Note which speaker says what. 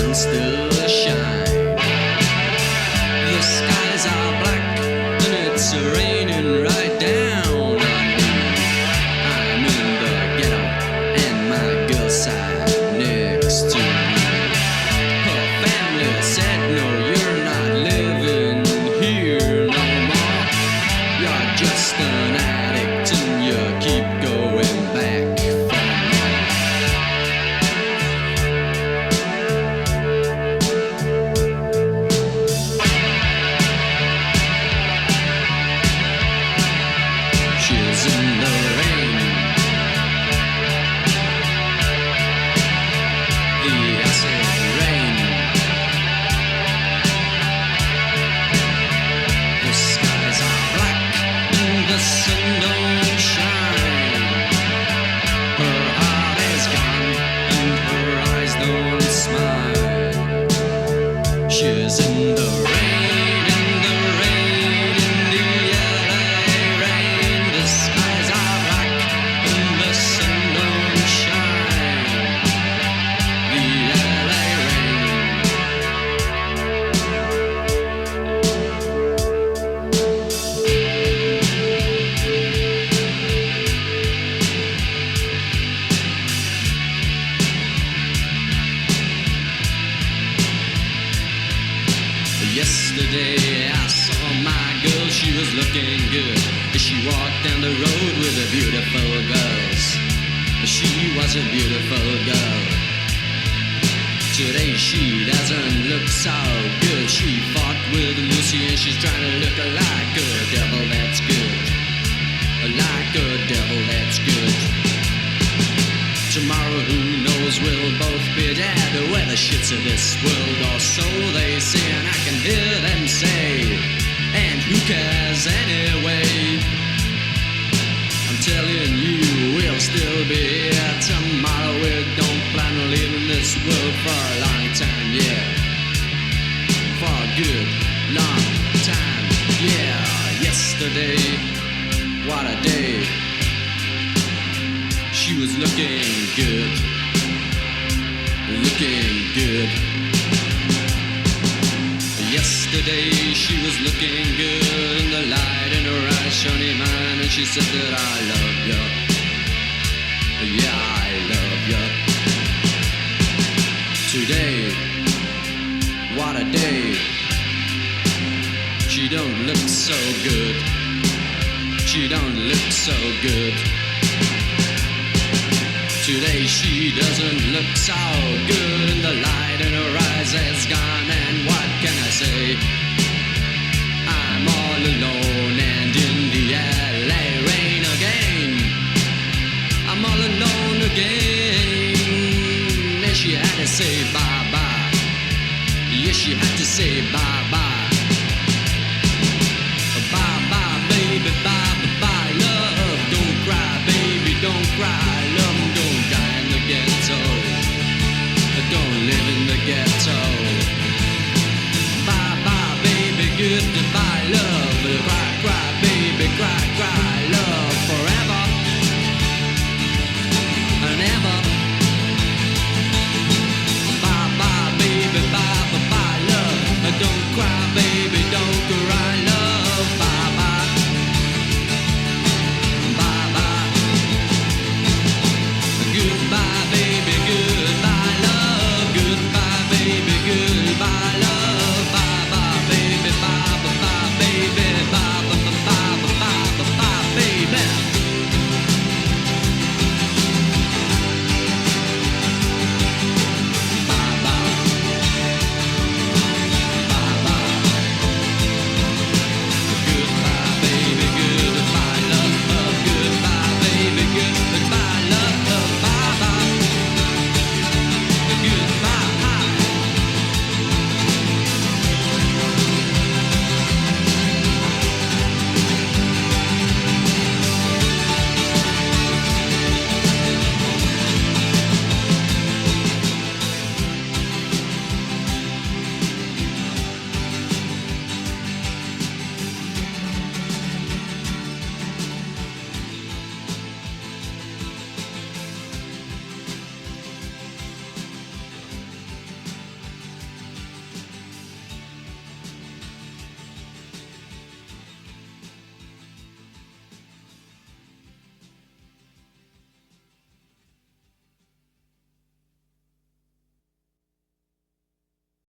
Speaker 1: sun still shine. The skies are black and it's raining right down on me. I'm in the ghetto and my girl sat next to me. Her family said, no, you're not living here no more. You're just an addict and you keep going back for more. She's in the rain, the acid rain. The skies are black and the sun don't shine. Her heart is gone and her eyes don't smile. She's in the rain, in the rain, in the LA rain. The skies are black and the sun don't shine. The LA rain. Yesterday I saw my girl, she was looking good. She walked down the road with the beautiful girls. She was a beautiful girl. Today she doesn't look so good. She fought with Lucy and she's trying to look like a devil, that's good. Like a devil, that's good. Tomorrow, who knows, we'll both be dead. We're the shits of this world, or so they say. And I can hear them say, and who cares anyway? I'm telling you, we'll still be here tomorrow. We don't plan on leaving this world for a long time, yeah. For a good, long time, yeah. Yesterday, what a day. She was looking good, looking good. Yesterday she was looking good, and the light in her eyes shone mine, and she said that I love you, yeah, I love you. Today, what a day. She don't look so good, she don't look so good. Today she doesn't look so good, and the light in her eyes is gone, and what can I say? I'm all alone and in the LA rain again. I'm all alone again. And she had to say bye-bye. Yeah, she had to say bye.